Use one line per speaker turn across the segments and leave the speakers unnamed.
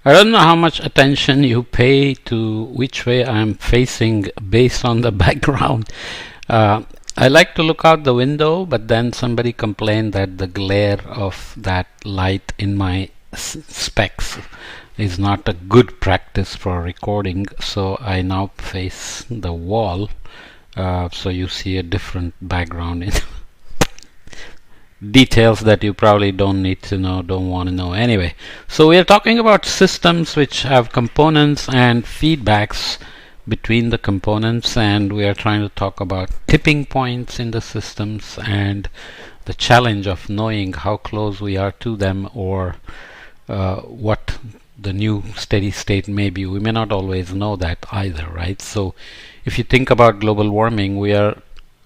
I don't know how much attention you pay to which way I'm facing based on the background. Uh, I like to look out the window, but then somebody complained that the glare of that light in my specs is not a good practice for recording, so I now face the wall, so you see a different background in details that you probably don't need to know, don't want to know anyway. So we are talking about systems which have components and feedbacks between the components, and we are trying to talk about tipping points in the systems and the challenge of knowing how close we are to them, or what the new steady state may be. We may not always know that either, right? So if you think about global warming, we are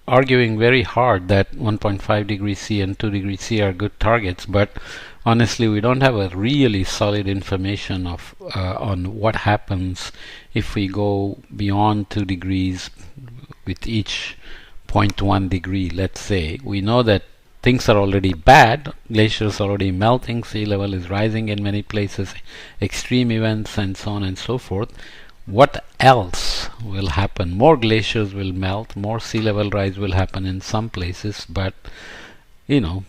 arguing very hard that 1.5 degrees C and 2 degrees C are good targets, but honestly we don't have a really solid information of on what happens if we go beyond 2 degrees with each 0.1 degree. Let's say we know that things are already bad, glaciers are already melting, sea level is rising in many places, extreme events and so on and so forth. What else will happen? More glaciers will melt, more sea level rise will happen in some places, but you know,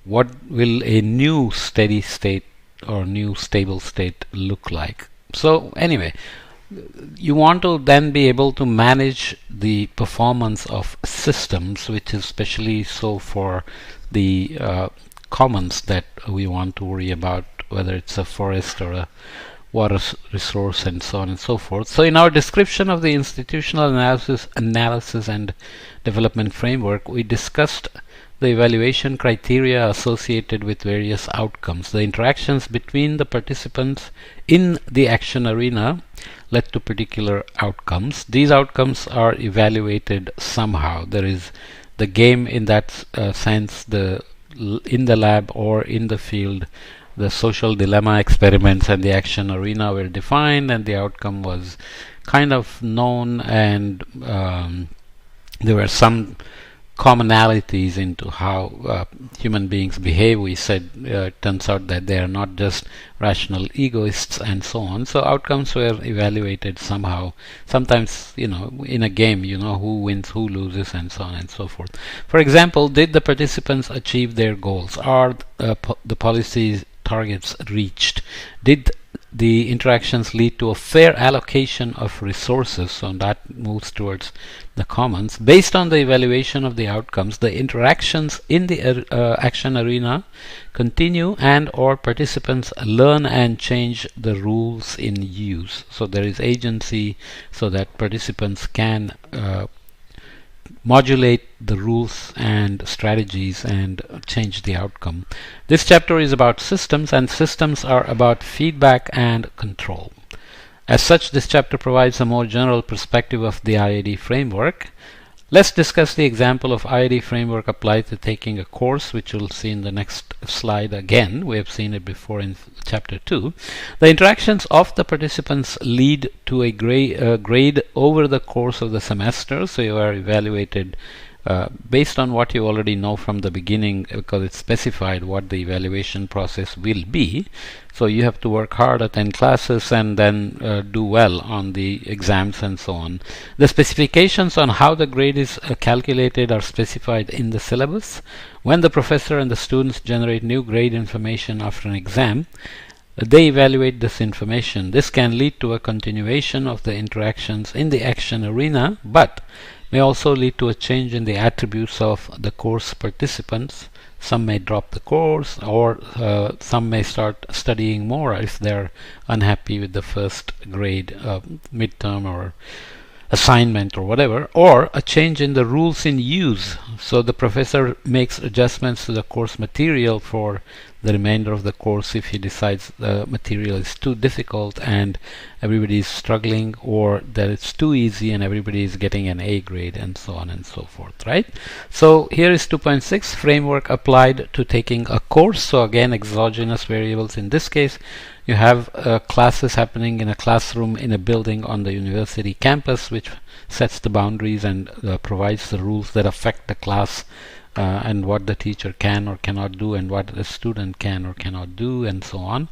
what will a new steady state or new stable state look like? So anyway, you want to then be able to manage the performance of systems, which is especially so for the commons that we want to worry about, whether it's a forest or a water resource and so on and so forth. So in our description of the institutional analysis and development framework, we discussed the evaluation criteria associated with various outcomes. The interactions between the participants in the action arena led to particular outcomes. These outcomes are evaluated somehow. There is the game in that sense, in the lab or in the field. The social dilemma experiments and the action arena were defined, and the outcome was kind of known, and there were some commonalities into how human beings behave. We said it turns out that they are not just rational egoists and so on. So outcomes were evaluated somehow. Sometimes, you know, in a game, you know who wins, who loses, and so on and so forth. For example, did the participants achieve their goals? Are the policies targets reached? Did the interactions lead to a fair allocation of resources? So that moves towards the commons. Based on the evaluation of the outcomes, the interactions in the action arena continue, and or participants learn and change the rules in use. So there is agency so that participants can modulate the rules and strategies and change the outcome. This chapter is about systems, and systems are about feedback and control. As such, this chapter provides a more general perspective of the IID framework. Let's discuss the example of IID framework applied to taking a course, which you'll see in the next slide again. We have seen it before in chapter 2. The interactions of the participants lead to a grade over the course of the semester. So you are evaluated based on what you already know from the beginning, because it's specified what the evaluation process will be. So you have to work hard, attend classes, and then do well on the exams and so on. The specifications on how the grade is calculated are specified in the syllabus. When the professor and the students generate new grade information after an exam, they evaluate this information. This can lead to a continuation of the interactions in the action arena, but may also lead to a change in the attributes of the course participants. Some may drop the course, or some may start studying more if they're unhappy with the first grade midterm or assignment or whatever, or a change in the rules in use. So the professor makes adjustments to the course material for the remainder of the course if he decides the material is too difficult and everybody is struggling, or that it's too easy and everybody is getting an A grade, and so on and so forth, right? So here is 2.6, framework applied to taking a course. So again, exogenous variables. In this case, you have classes happening in a classroom in a building on the university campus, which sets the boundaries and provides the rules that affect the class and what the teacher can or cannot do, and what the student can or cannot do, and so on.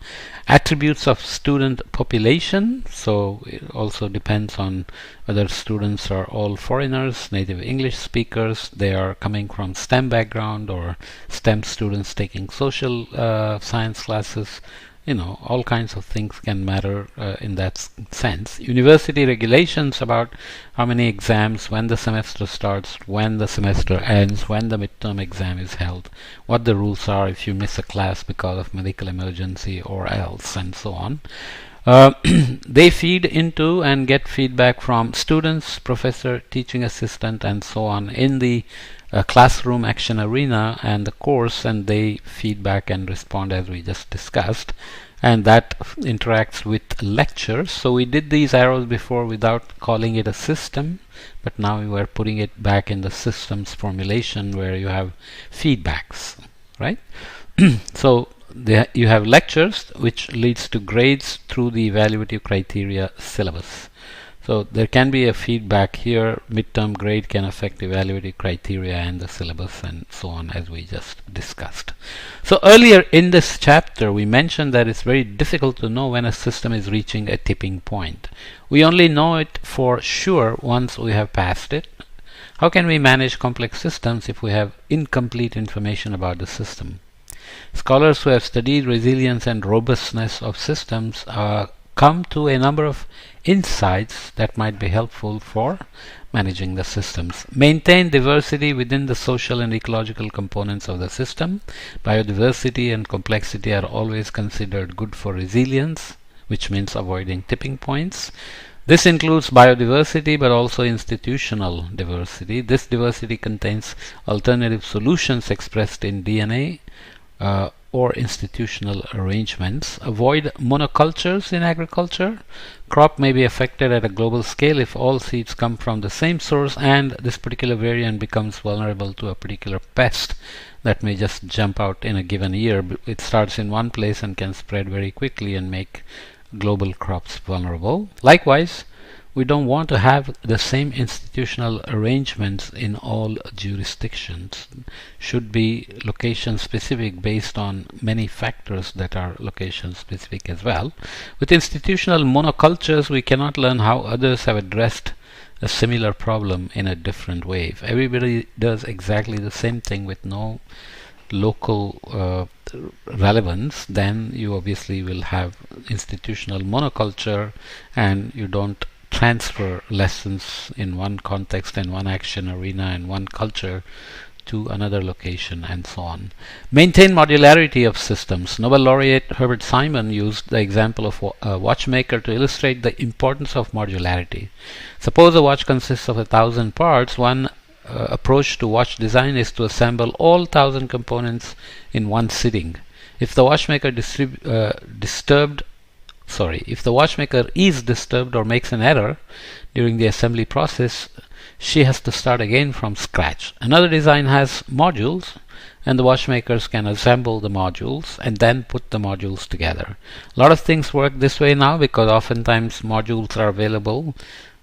Attributes of student population, so it also depends on whether students are all foreigners, native English speakers, they are coming from STEM background, or STEM students taking social science classes. All kinds of things can matter in that sense. University regulations about how many exams, when the semester starts, when the semester ends, when the midterm exam is held, what the rules are if you miss a class because of medical emergency or else, and so on. They feed into and get feedback from students, professor, teaching assistant, and so on in the classroom action arena and the course, and they feedback and respond as we just discussed, and that interacts with lectures. So we did these arrows before without calling it a system, but now we are putting it back in the systems formulation where you have feedbacks, right? So you have lectures, which leads to grades through the evaluative criteria syllabus. So there can be a feedback here. Midterm grade can affect evaluative criteria and the syllabus, and so on, as we just discussed. So earlier in this chapter we mentioned that it's very difficult to know when a system is reaching a tipping point. We only know it for sure once we have passed it. How can we manage complex systems if we have incomplete information about the system? Scholars who have studied resilience and robustness of systems come to a number of insights that might be helpful for managing the systems. Maintain diversity within the social and ecological components of the system. Biodiversity and complexity are always considered good for resilience, which means avoiding tipping points. This includes biodiversity, but also institutional diversity. This diversity contains alternative solutions expressed in DNA or institutional arrangements. Avoid monocultures in agriculture. Crop may be affected at a global scale if all seeds come from the same source and this particular variant becomes vulnerable to a particular pest that may just jump out in a given year. It starts in one place and can spread very quickly and make global crops vulnerable. Likewise, we don't want to have the same institutional arrangements in all jurisdictions. Should be location specific based on many factors that are location specific as well. With institutional monocultures, we cannot learn how others have addressed a similar problem in a different way. If everybody does exactly the same thing with no local relevance, then you obviously will have institutional monoculture, and you don't transfer lessons in one context and one action arena and one culture to another location, and so on. Maintain modularity of systems. Nobel laureate Herbert Simon used the example of a watchmaker to illustrate the importance of modularity. Suppose a watch consists of 1,000 parts. One approach to watch design is to assemble all 1,000 components in one sitting. If the watchmaker if the watchmaker is disturbed or makes an error during the assembly process, she has to start again from scratch. Another design has modules, and the watchmakers can assemble the modules and then put the modules together. A lot of things work this way now because oftentimes modules are available.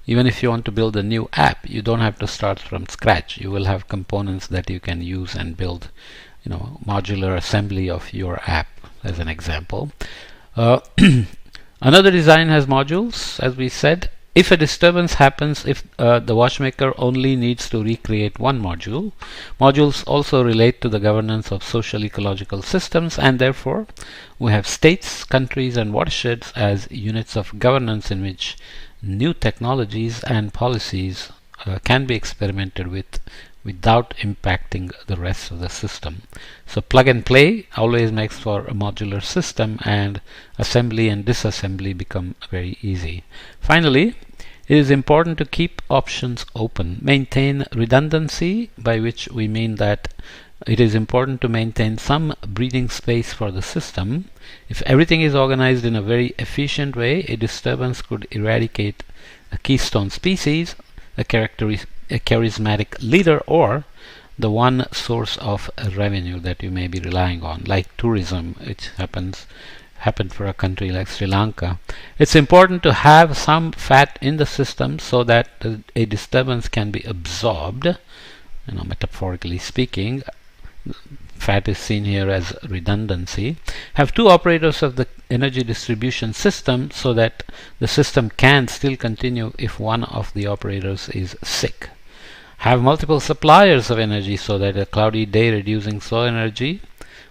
Even if you want to build a new app, you don't have to start from scratch. You will have components that you can use and build, modular assembly of your app, as an example. Another design has modules, as we said. If a disturbance happens, if the watchmaker only needs to recreate one module. Modules also relate to the governance of social ecological systems, and therefore we have states, countries, and watersheds as units of governance in which new technologies and policies can be experimented with without impacting the rest of the system. So plug and play always makes for a modular system, and assembly and disassembly become very easy. Finally, it is important to keep options open. Maintain redundancy, by which we mean that it is important to maintain some breathing space for the system. If everything is organized in a very efficient way, a disturbance could eradicate a keystone species, a charismatic leader, or the one source of revenue that you may be relying on, like tourism, which happened for a country like Sri Lanka. It's important to have some fat in the system so that a disturbance can be absorbed metaphorically speaking, fat is seen here as redundancy, have two operators of the energy distribution system so that the system can still continue if one of the operators is sick. Have multiple suppliers of energy so that a cloudy day reducing solar energy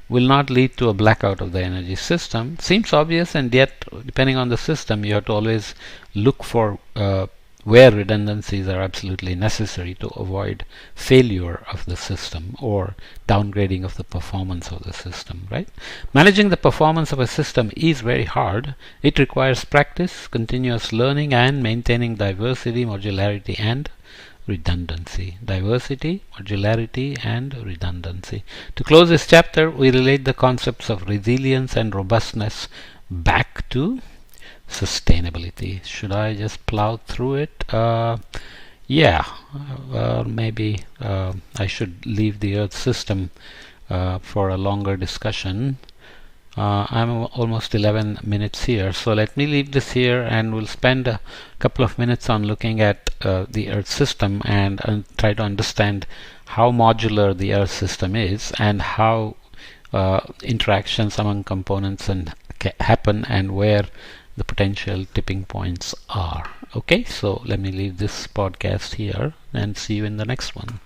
will not lead to a blackout of the energy system. Seems obvious, and yet depending on the system you have to always look for where redundancies are absolutely necessary to avoid failure of the system or downgrading of the performance of the system, right? Managing the performance of a system is very hard. It requires practice, continuous learning, and maintaining diversity, modularity, and redundancy. Diversity, modularity, and redundancy. To close this chapter, we relate the concepts of resilience and robustness back to sustainability. Should I just plow through it? Yeah, maybe I should leave the Earth system for a longer discussion. I'm almost 11 minutes here, so let me leave this here, and we'll spend a couple of minutes on looking at the Earth system and try to understand how modular the Earth system is and how interactions among components happen and where the potential tipping points are. Okay, so let me leave this podcast here and see you in the next one.